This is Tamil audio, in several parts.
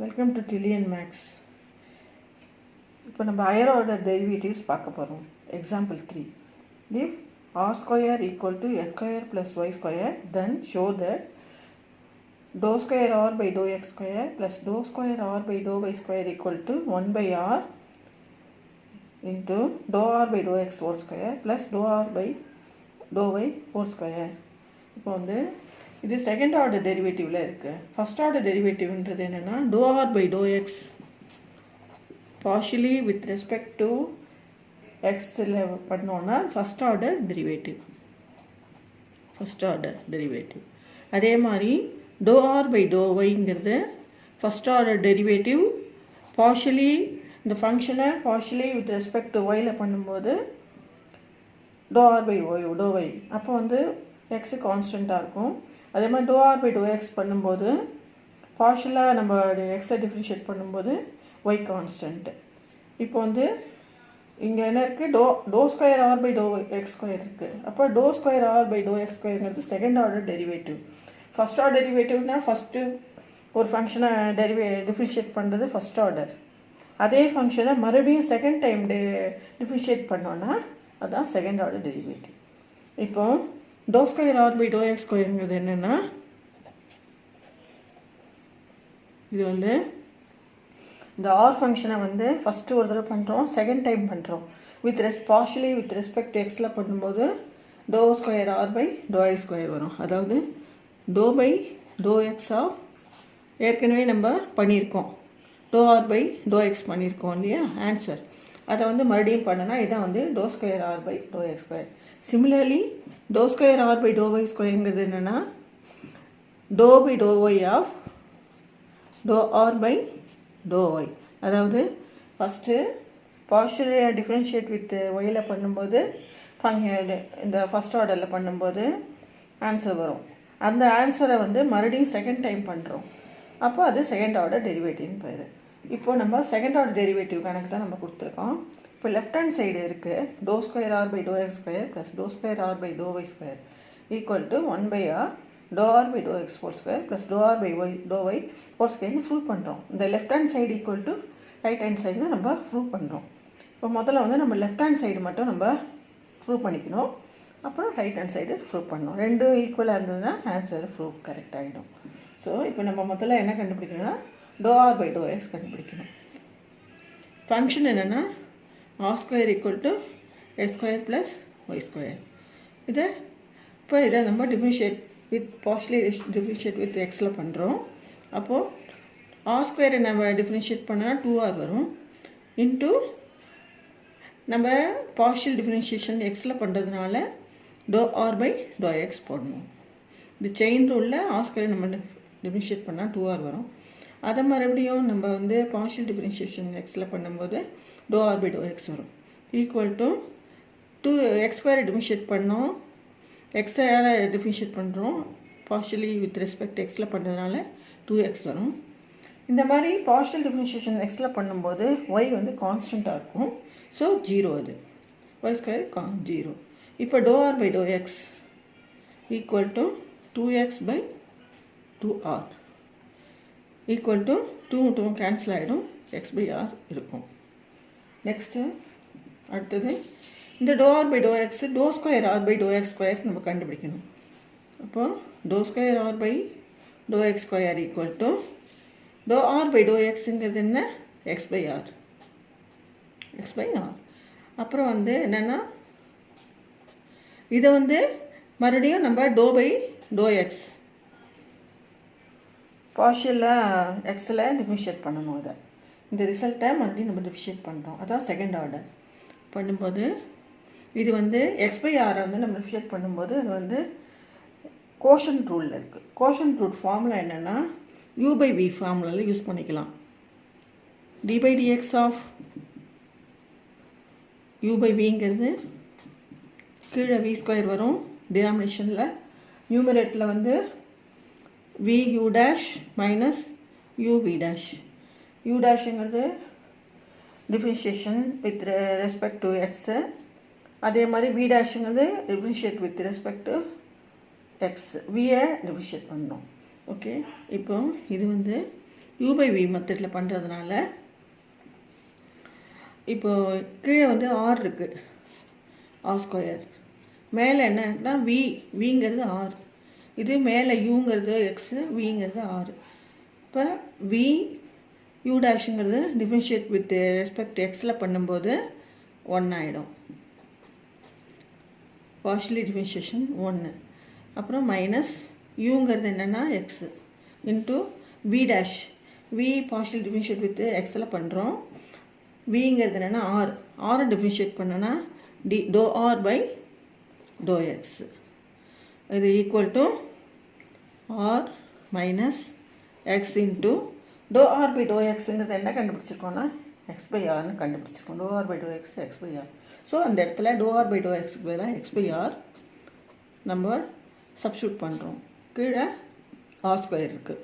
Welcome to trillion maths. இப்போ நம்ம ஹையர் ஆர்டர் டெரிவேட்டிவ்ஸ் பார்க்க போகிறோம். Example 3. If r square equal to x square plus y square then show that do square r by do x square plus do square r by to y square equal to 1 by r into to r by do x whole square plus do r by to y whole square. இப்போ வந்து இது செகண்ட் ஆர்டர் டெரிவேட்டிவ்ல இருக்குது. ஃபஸ்ட் ஆர்டர் டெரிவேட்டிவ்ன்றது என்னென்னா do r by do x partially with respect to எக்ஸில் பண்ணோன்னா ஃபஸ்ட் ஆர்டர் டெரிவேட்டிவ். அதே மாதிரி டோ ஆர் பை டோ ஒய்ங்கிறது ஃபஸ்ட் ஆர்டர் டெரிவேட்டிவ் பார்ஷியலி இந்த ஃபங்க்ஷனை பார்ஷியலி வித் ரெஸ்பெக்ட் டு ஒயில் பண்ணும்போது do r by to y அப்போ வந்து எக்ஸு கான்ஸ்டண்ட்டாக இருக்கும். அதே மாதிரி to r by do x பண்ணும்போது பார்ஷியலாக நம்ம எக்ஸை டிஃப்ரென்ஷியேட் பண்ணும்போது ஒய் கான்ஸ்டன்ட்டு. இப்போ வந்து இங்கே என்ன இருக்குது, do square r by do x square இருக்குது. அப்போ do square r by do x ஸ்கொயருங்கிறது second order derivative. First order டெரிவேட்டிவ்னால் ஃபஸ்ட்டு ஒரு ஃபங்க்ஷனை டிஃப்ரென்ஷியேட் பண்ணுறது ஃபஸ்ட் ஆர்டர். அதே ஃபங்க்ஷனை மறுபடியும் செகண்ட் டைம் டிஃப்ரென்ஷியேட் பண்ணோன்னா அதுதான் செகண்ட் ஆர்டர் டெரிவேட்டிவ். இப்போ do square r by do x ஸ்கொயருங்கிறது என்னென்னா, இது வந்து இந்த ஆர் ஃபங்க்ஷனை வந்து ஃபஸ்ட்டு ஒரு தடவை பண்ணுறோம், செகண்ட் டைம் பண்ணுறோம். பார்ஷியலி வித் ரெஸ்பெக்ட் டு எக்ஸில் பண்ணும்போது do square r by do x square வரும். அதாவது do by do x of ஏற்கனவே நம்ம பண்ணியிருக்கோம், do r by do x பண்ணியிருக்கோம் இல்லையா ஆன்சர். அதை வந்து மறுபடியும் பண்ணனா இதான் வந்து do square r by do x square. Similarly do square r by to y ஸ்கொயருங்கிறது என்னென்னா do by to y of do r by to Y. அதாவது ஃபஸ்ட்டு பார்ஷியலை டிஃப்ரென்ஷியேட் வித் ஒயில் பண்ணும்போது இந்த ஃபஸ்ட் ஆர்டரில் பண்ணும்போது ஆன்சர் வரும். அந்த ஆன்சரை வந்து மறுபடியும் செகண்ட் டைம் பண்ணுறோம், அப்போ அது செகண்ட் ஆர்டர் டெரிவேட்டிவ்னு பேர். இப்போது நம்ம செகண்ட் ஆர்டர் டெரிவேட்டிவ் கணக்கு தான் நம்ம கொடுத்துருக்கோம். இப்போ லெஃப்ட் ஹேண்ட் சைடு இருக்குது do square r by do x square plus do square r by to y square equal to 1 by r do r by do x whole square plus do r by y do y whole ஸ்கொயர்னு ப்ரூவ் பண்ணுறோம். இந்த left hand side equal to right hand சைடுன்னு நம்ம ப்ரூவ் பண்ணுறோம். இப்போ முதல்ல வந்து நம்ம லெஃப்ட் ஹேண்ட் சைடு மட்டும் நம்ம ப்ரூவ் பண்ணிக்கணும், அப்புறம் ரைட் ஹேண்ட் சைடு ப்ரூவ் பண்ணணும். ரெண்டும் ஈக்குவலாக இருந்ததுன்னா ஆன்சர் ப்ரூவ் கரெக்ட் ஆகிடும். ஸோ இப்போ நம்ம முதல்ல என்ன கண்டுபிடிக்கணும்னா do r by do x கண்டுபிடிக்கணும். ஃபங்க்ஷன் என்னென்னா r square equal to x square plus y square. இதை நம்ம differentiate with partially differentiate with எக்ஸில் பண்ணுறோம். அப்போது ஆர் ஸ்கொயரை நம்ம டிஃப்ரென்ஷியேட் பண்ணால் 2r வரும். இன்ட்டு நம்ம பார்ஷியல் டிஃப்ரென்ஷியேஷன் எக்ஸில் பண்ணுறதுனால do r by do x போடணும். இந்த செயின் ரூலில் ஆர் ஸ்கொயரை நம்ம டிஃப்ரென்ஷியேட் பண்ணால் 2r வரும். அதை மறுபடியும் நம்ம வந்து பார்ஷியல் டிஃப்ரென்ஷியேஷன் எக்ஸில் பண்ணும்போது do r by do x வரும். ஈக்குவல் டு 2 எக்ஸ் ஸ்கொயரை டிஃப்ரென்ஷியேட் பண்ணோம், எக்ஸால் டிஃப்ரென்ஷியேட் பண்ணுறோம், பார்ஷியலி வித் ரெஸ்பெக்ட் எக்ஸில் பண்ணுறதுனால 2x வரும். இந்த மாதிரி பார்ஷியல் டிஃப்ரென்ஷியேஷன் எக்ஸில் பண்ணும்போது ஒய் வந்து கான்ஸ்டண்ட்டாக இருக்கும். ஸோ 0 அது ஒய் ஸ்கொயர் 0. இப்போ to r by do x equal to 2x by 2r equal to 2 cancel ஆகிடும், எக்ஸ் பை ஆர் இருக்கும். நெக்ஸ்ட்டு அடுத்தது இந்த do r by do x do square r by do x square நம்ம கண்டுபிடிக்கணும். அப்போது do square r by do x square equal to do r by to எக்ஸுங்கிறது என்ன, எக்ஸ் பை ஆர். அப்புறம் வந்து என்னென்னா இதை வந்து மறுபடியும் நம்ம டோ பை டோ எக்ஸ் பார்ஷியலாக எக்ஸில் டிஃப்ரென்ஷியேட் பண்ணணும். இதை இந்த ரிசல்ட்டை மறுபடியும் நம்ம டிஃப்ரென்ஷியேட் பண்ணுறோம், அதான் செகண்ட் ஆர்டர் பண்ணும்போது இது வந்து எக்ஸ் பை ஆரை வந்து நம்ம டிஃப்ரென்ஷியேட் பண்ணும்போது அது வந்து கோஷன்ட் ரூலில் இருக்குது. கோஷன்ட் ரூல் ஃபார்முலா என்னென்னா u பை v ஃபார்முலாவில் யூஸ் பண்ணிக்கலாம். D by dx of u by விங்கிறது கீழே v ஸ்கொயர் வரும் டினாமினேஷனில், நியூமரேட்டில் வந்து v u dash minus u v dash. u டேஷுங்கிறது differentiation with respect to x, அதே மாதிரி v டேஷுங்கிறது differentiate with respect to x, வியை டிஃப்ரென்ஷியேட் பண்ணணும். ஓகே, இப்போ இது வந்து u by v மெத்தடில் பண்ணுறதுனால இப்போது கீழே வந்து r இருக்குது, r ஸ்கொயர். மேலே என்னன்னா விங்கிறது r, இது மேலே யூங்கிறது எக்ஸு, விங்கிறது r. இப்போ v u டேஷுங்கிறது டிஃபரன்ஷியேட் வித் ரெஸ்பெக்ட் எக்ஸில் பண்ணும்போது 1 ஆகிடும். Partially differentiation 1. அப்புறம் மைனஸ் யூங்கிறது என்னென்னா x into v dash, v partial differentiate with எக்ஸில் பண்ணுறோம். விங்கிறது என்னென்னா ஆரை டிஃபரன்ஷியேட் பண்ணோன்னா do r by do x. இது equal to r minus x into to r by to எக்ஸுங்கிறது என்ன கண்டுபிடிச்சிருக்கோன்னா எக்ஸ் பை ஆர்னு கண்டுபிடிச்சிருக்கோம். Do r by do x X by r. So அந்த இடத்துல டோ ஆர் பை டோ எக்ஸுக்கு பதிலாக எக்ஸ் பை ஆர் நம்ம சப்ஸ்டியூட் பண்ணுறோம். கீழே ஆர் ஸ்கொயர் இருக்குது.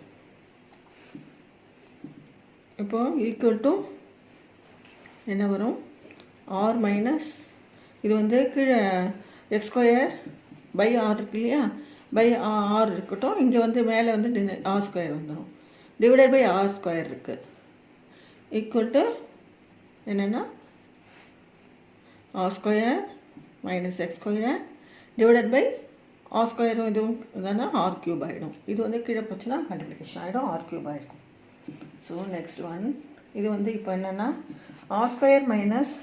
இப்போது ஈக்குவல் டு என்ன வரும், ஆர் மைனஸ் இது வந்து கீழே எக்ஸ் ஸ்கொயர் பை ஆர் இருக்கு இல்லையா, பை ஆர் இருக்கட்டும். இங்கே வந்து மேலே வந்து ஆர் ஸ்கொயர் வந்துடும், டிவைடட் பை ஆர் ஸ்கொயர் இருக்குது. ஈக்குவல் டு என்னென்னா r square minus x square divided by r ஸ்கொயரும் இதுவும் தானே ஆர் க்யூப் ஆகிடும். இது வந்து கீழே போச்சுன்னா மல்டிப்ளிகேஷன் ஆகிடும், ஆர் க்யூப் ஆகிடும். ஸோ நெக்ஸ்ட் ஒன் இது வந்து இப்போ என்னென்னா r square minus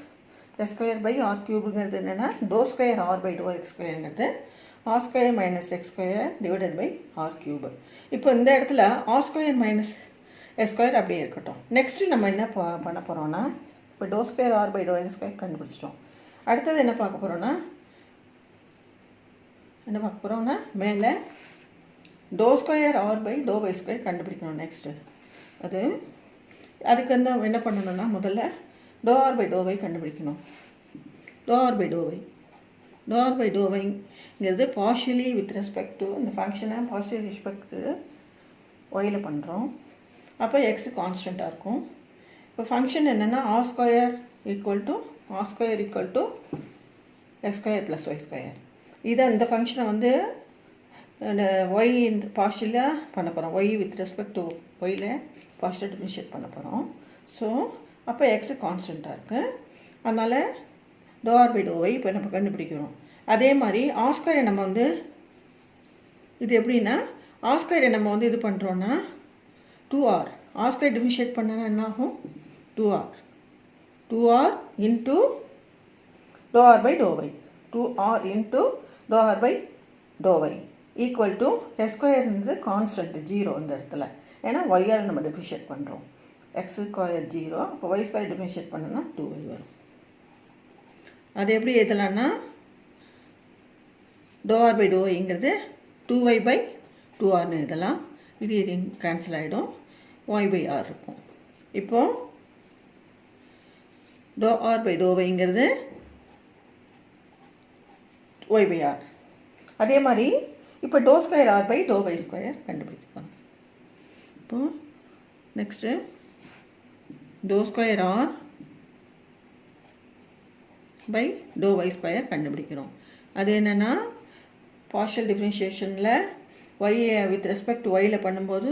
x square by r க்யூபுங்கிறது என்னென்னா do square r by do x ஸ்கொயருங்கிறது r square minus x square divided by r cube. இப்போ இந்த இடத்துல r square minus x square அப்படியே இருக்கட்டும். நெக்ஸ்ட்டு நம்ம என்ன பண்ண போகிறோன்னா இப்போ do square r by do x square கண்டுபிடிச்சிட்டோம். அடுத்தது என்ன பார்க்க போகிறோன்னா மேலே do square r by to y square கண்டுபிடிக்கணும். நெக்ஸ்ட்டு அதுக்கு வந்து என்ன பண்ணணும்னா முதல்ல do r by to y கண்டுபிடிக்கணும். டோ ஆர் பை டோ ஒய்ங்கிறது பார்ஷியலி வித் ரெஸ்பெக்ட் டு இந்த ஃபங்க்ஷனை பார்ஷியலி ரெஸ்பெக்ட் டு ஒயில் பண்ணுறோம். அப்போ எக்ஸு கான்ஸ்டண்ட்டாக இருக்கும். இப்போ ஃபங்க்ஷன் என்னென்னா r square equal to x square plus y square. இதை இந்த ஃபங்க்ஷனை வந்து ஒய் பார்ஷியலாக பண்ண போகிறோம். ஒய் வித் ரெஸ்பெக்ட் டு ஒயில் பார்ஷியல் டிஃபரன்ஷியேட் பண்ண போகிறோம். ஸோ அப்போ எக்ஸு கான்ஸ்டண்ட்டாக இருக்குது, அதனால் do r by to y இப்போ நம்ம கண்டுபிடிக்கிறோம். அதே மாதிரி ஆர் ஸ்கொயரை நம்ம வந்து இது எப்படின்னா ஆர் ஸ்கொயரை நம்ம வந்து இது பண்ணுறோன்னா 2r, ஆர் ஸ்கொயர் டிஃபரன்ஷியேட் பண்ணனா என்ன ஆகும் 2r into to r by to y, 2r into to r by to y equal to x ஸ்கொயர்ன்றது கான்ஸ்டன்ட் 0 இந்த இடத்துல. ஏன்னா ஒய்யால் நம்ம டிஃபரன்ஷியேட் பண்ணுறோம். எக்ஸ் ஸ்கொயர் 0, அப்போ ஒய் ஸ்கொயர் டிஃபரன்ஷியேட் பண்ணோன்னா 2y வரும். அது எப்படி எழுதலான்னா டோ ஆர் பை டோ ஒய்ங்கிறது 2y பை 2rன்னு எழுதலாம். இது கேன்சல் ஆகிடும், y பை r இருக்கும். இப்போது டோ ஆர் பை டோ ஒய்ங்கிறது y பை r. அதே மாதிரி இப்போ do square r by to y square கண்டுபிடிக்கலாம். இப்போது next do square r by to y square கண்டுபிடிக்கிறோம். அது என்னென்னா பார்ஷியல் டிஃபரன்ஷியேஷனில் ஒய் வித் ரெஸ்பெக்ட் ஒயில் பண்ணும்போது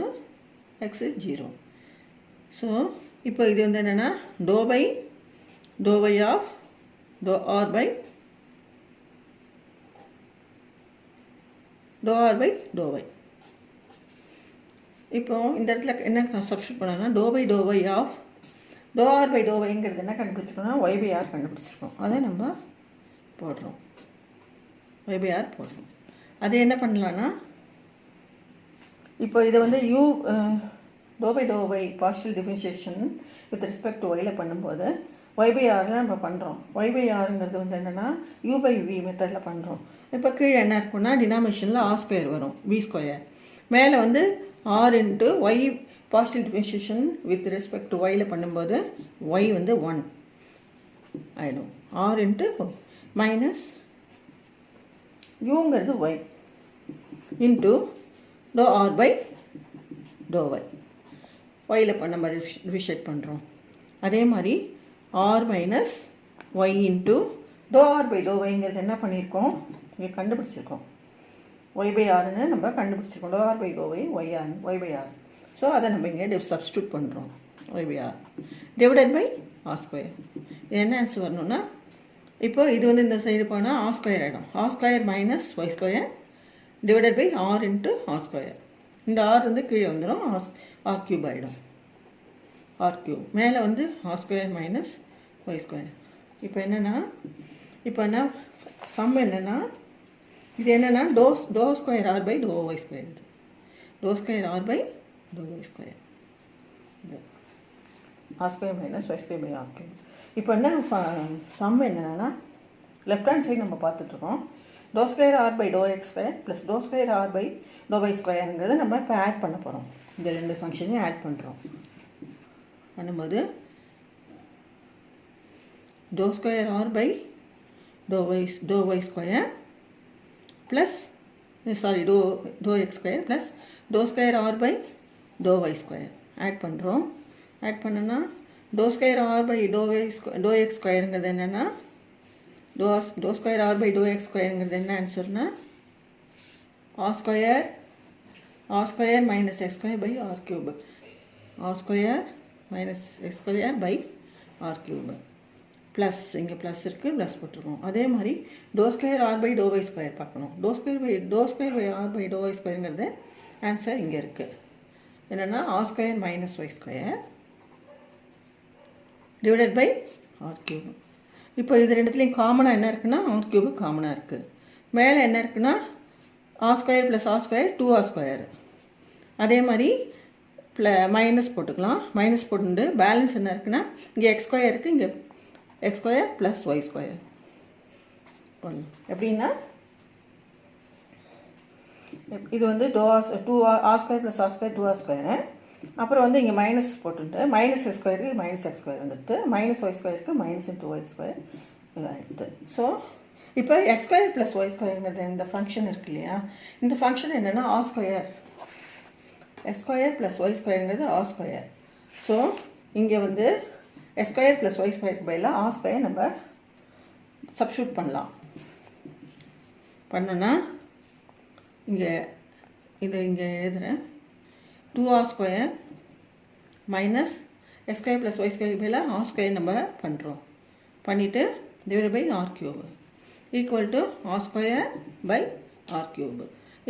எக்ஸு 0. ஸோ இப்போ இது வந்து என்னென்னா do by to y of do r by do r by to y. இப்போது இந்த இடத்துல என்ன சப்ஸ்டியூட் பண்ணோன்னா do by to y of do r by to ஒய்ங்கிறது என்ன கண்டுபிடிச்சிருக்கோம்னா ஒய் பை ஆர் கண்டுபிடிச்சிருக்கோம். அதை நம்ம போடுறோம், ஒய் பை ஆர் போடுறோம். அது என்ன பண்ணலான்னா இப்போ இதை வந்து do by to y partial differentiation with respect to ஒயில் பண்ணும்போது ஒய் பை ஆரில் நம்ம பண்ணுறோம். ஒய் பை ஆருங்கிறது வந்து என்னென்னா யூ பை வி மெத்தடில் பண்ணுறோம். இப்போ கீழே என்ன இருக்குன்னா டினாமினேஷனில் ஆர் ஸ்கொயர் வரும், வி ஸ்கொயர். மேலே வந்து r into y partial differentiation with respect to ஒயில் பண்ணும்போது ஒய் வந்து 1 ஆகிடும், ஆர் இன்ட்டு ஒய் மைனஸ் யூங்கிறது y into to r by to y ஒயில் பண்ண மாதிரி டிஃபரன்ஷியேட் பண்ணுறோம். அதே மாதிரி r minus y into to r by to ஒய்ங்கிறது என்ன பண்ணியிருக்கோம் இங்கே கண்டுபிடிச்சிருக்கோம். ஒய் பை ஆர்னு நம்ம கண்டுபிடிச்சிருக்கோம். Do r by to y y by r. So அதை நம்ம இங்கே சப்ஸ்டியூட் பண்ணுறோம். Y b r divided by r square. என்ன ஆன்சர் வரணும்னா, இப்போ இது வந்து இந்த சைடு போனால் ஆர் ஸ்கொயர் ஆகிடும். R square minus y square divided by r into r square. இந்த ஆர் வந்து கீழே வந்துடும், ஆர் கியூப் ஆகிடும். ஆர் கியூப் மேலே வந்து r square minus y square. இப்போ என்னென்னா, இப்போ என்ன சம் என்னென்னா, இது என்னென்னா do square r by to y square. இது do square r by to y square. இது r square minus y square by r cube. இப்போ என்ன சம் என்னென்னா, லெஃப்ட் ஹேண்ட் சைடு நம்ம பார்த்துட்ருக்கோம். Do square r by do x square plus do square r by to y ஸ்கொயருங்கிறத நம்ம இப்போ ஆட் பண்ண போகிறோம். இந்த ரெண்டு ஃபங்க்ஷனையும் ஆட் பண்ணுறோம். பண்ணும்போது do square r by to y square plus do x square plus do square r by to y square add பண்ணுறோம். ஆட் பண்ணோன்னா do square r by do x ஸ்கொயருங்கிறது என்னென்னா, do square r by do x ஸ்கொயருங்கிறது என்ன ஆன்சர்னா, r square minus x square by r cube. R square minus x square by r cube plus இங்கே ப்ளஸ் இருக்குது, ப்ளஸ் போட்டிருக்கோம். அதே மாதிரி do square r by to y square பார்க்கணும். Do square by r by to y ஸ்கொயருங்கிறது ஆன்சர் இங்கே இருக்குது. என்னென்னா r square minus y square divided by r cube. இப்போ இது ரெண்டுத்துலேயும் காமனாக என்ன இருக்குன்னா, ஆர் கியூபு காமனாக இருக்குது. மேலே என்ன இருக்குன்னா, r square plus r square 2r square. அதே மாதிரி மைனஸ் போட்டுக்கலாம். மைனஸ் போட்டு பேலன்ஸ் என்ன இருக்குன்னா, இங்கே எக்ஸ் ஸ்கொயர் இருக்குது, இங்கே x square plus y square. எப்படின்னா, இது வந்து r square plus r square 2r square. அப்புறம் வந்து இங்கே மைனஸ் போட்டுட்டு மைனஸ் எக்ஸ் ஸ்கொயருக்கு மைனஸ் எக்ஸ் ஸ்கொயர் வந்துடுது, மைனஸ் ஒய் ஸ்கொயருக்கு மைனஸ் இன்ட்டு ஒய் ஸ்கொயர் ஆகிடுது. ஸோ இப்போ எக்ஸ் ஸ்கொயர் ப்ளஸ் ஒய் ஸ்கொயருங்கிறது இந்த ஃபங்க்ஷன் இருக்கு இல்லையா, இந்த ஃபங்க்ஷன் என்னென்னா r square x square plus y ஸ்கொயருங்கிறது ஆர் ஸ்கொயர். ஸோ இங்கே வந்து எக்ஸ் ஸ்கொயர் ப்ளஸ் ஒய் ஸ்கொயருக்கு பதிலாக ஆர் ஸ்கொயர் நம்ம சப்ஸ்டியூட் பண்ணலாம். பண்ணோன்னா இங்கே எழுதுகிறேன், 2r square minus x square plus y square பதிலாக ஆர் ஸ்கொயர் நம்ம பண்ணுறோம். பண்ணிவிட்டு divide by r cube equal to r square by r cube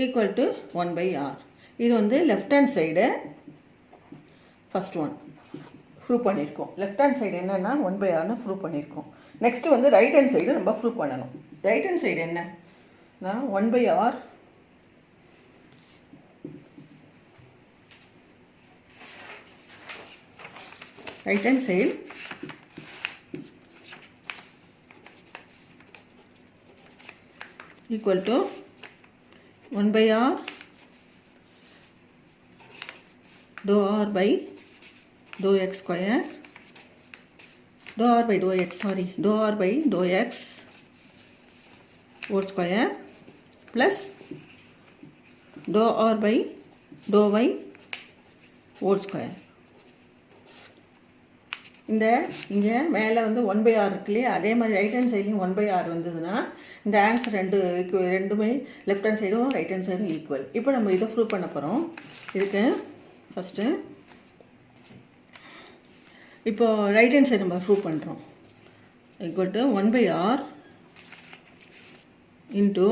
equal to 1 by r. இது வந்து left hand side first one prove பண்ணியிருக்கோம். லெஃப்ட் ஹேண்ட் சைடு என்னென்னா 1 பை ஆர்னு ப்ரூவ் பண்ணியிருக்கோம். நெக்ஸ்ட்டு வந்து ரைட் ஹேண்ட் சைடு நம்ம ப்ரூவ் பண்ணணும். ரைட் ஹேண்ட் சைடு என்னன்னா 1 by r right hand side equal to 1 by r dou r by dou x square dou r by dou x whole square plus dou r by dou y whole square. இந்த இங்கே மேலே வந்து 1 பை ஆர் இருக்கு இல்லையா, அதே மாதிரி ரைட் ஹேண்ட் சைட்லையும் 1 பை ஆர் வந்ததுன்னா இந்த ஆன்சர் ரெண்டுமே லெஃப்ட் ஹேண்ட் சைடும் ரைட் ஹேண்ட் சைடும் ஈக்குவல். இப்போ நம்ம இதை ப்ரூவ் பண்ண போகிறோம். இதுக்கு ஃபஸ்ட்டு இப்போது ரைட் ஹேண்ட் சைடு நம்ம ப்ரூவ் பண்ணுறோம். Equal to 1 by r into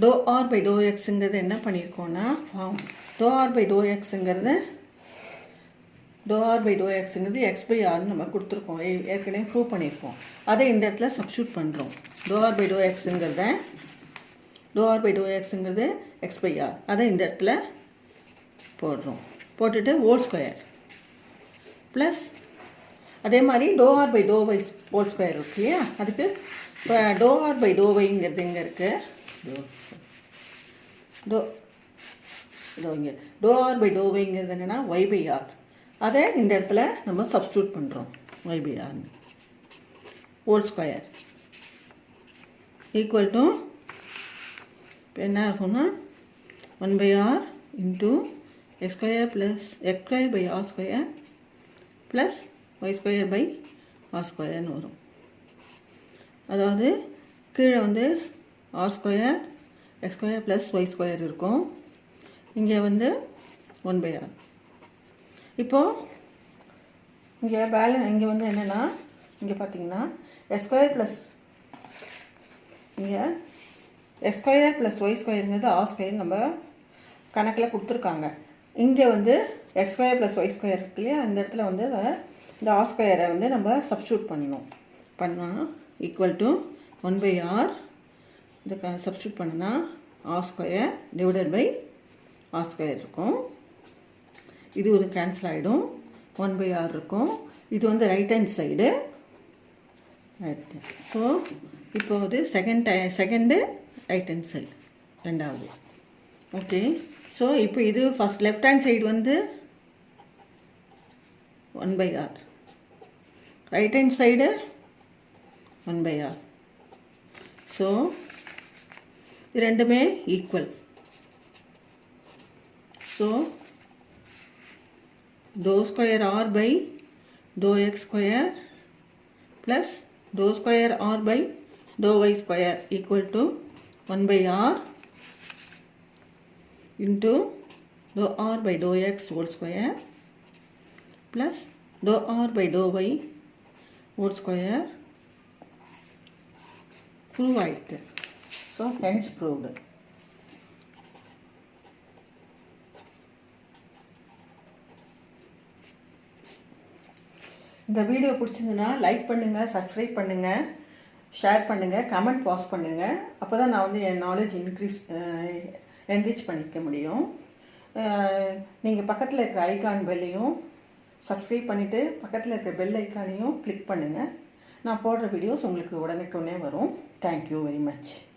to r by to எக்ஸுங்கிறது என்ன பண்ணியிருக்கோன்னா, டோ ஆர் பை டோ எக்ஸுங்கிறது டோ ஆர் பை டோ எக்ஸுங்கிறது எக்ஸ் பை ஆர்னு நம்ம கொடுத்துருக்கோம், ஏற்கனவே ப்ரூவ் பண்ணியிருக்கோம். அதை இந்த இடத்துல சப்ஸ்டியூட் பண்ணுறோம். டோ ஆர் பை டோ எக்ஸுங்கிறது எக்ஸ் பை ஆர், அதை இந்த இடத்துல போடுறோம். போட்டுட்டு ஹோல் ஸ்கொயர் ப்ளஸ் அதே மாதிரி to r by to y whole square இருக்கு இல்லையா, அதுக்கு இப்போ டோ ஆர் பை டோ ஒய்ங்கிறது எங்கே இருக்குது, இங்கே டோ ஆர் பை டோ ஒய்ங்கிறது என்னென்னா ஒய் பை ஆர், அதை இந்த இடத்துல நம்ம சப்ஸ்டியூட் பண்ணுறோம். ஒய் பை ஆர்னு ஹோல் ஸ்கொயர் ஈக்குவல் டு இப்போ என்ன ஆகும்னா 1 by r into x square plus x square by r square plus y square by r ஸ்கொயர்னு வரும். அதாவது கீழே வந்து r square x square plus y square இருக்கும். இங்கே வந்து 1/r. இப்போது இங்கே இங்கே வந்து என்னென்னா இங்கே பார்த்தீங்கன்னா x² + இங்கே x² + y²ங்கிறது r² நம்ம கணக்கில் கொடுத்துருக்காங்க. இங்கே வந்து x² + y² இருக்கு இல்லையா, இந்த இடத்துல வந்து இந்த r² வந்து நம்ம சப்ஸ்டியூட் பண்ணால் ஈக்குவல் டு 1/r. இதுக்கு சப்ஸ்டியூட் பண்ணினா r² / r² இருக்கும். இது ஒரு கேன்சல் ஆகிடும், 1/r இருக்கும். இது வந்து ரைட் ஹேண்ட் சைடு. ஸோ இப்போ வந்து செகண்டு ரைட் ஹேண்ட் சைடு ரெண்டாவது. ஓகே, ஸோ இப்போ இது ஃபஸ்ட் லெஃப்ட் ஹேண்ட் சைடு வந்து 1/r, right hand side 1/r. So இது ரெண்டுமே equal. So dou²r / dou x² plus dou²r / dou y² equal to 1/r into dou_r / dou_x whole square plus dou_r / dou_y whole square. Prove it. So hence proved. இந்த வீடியோ பிடிச்சிருந்துன்னா லைக் பண்ணுங்கள், சப்ஸ்கிரைப் பண்ணுங்கள், ஷேர் பண்ணுங்கள், கமெண்ட் பாஸ் பண்ணுங்கள். அப்போ தான் நான் வந்து என் நாலேஜ் என்ரிச் பண்ணிக்க முடியும். நீங்கள் பக்கத்தில் இருக்கிற ஐகான் பெல்லையும் சப்ஸ்கிரைப் பண்ணிவிட்டு பக்கத்தில் இருக்கிற பெல் ஐக்கானையும் கிளிக் பண்ணுங்கள். நான் போடுற வீடியோஸ் உங்களுக்கு உடனே வரும். Thank you very much.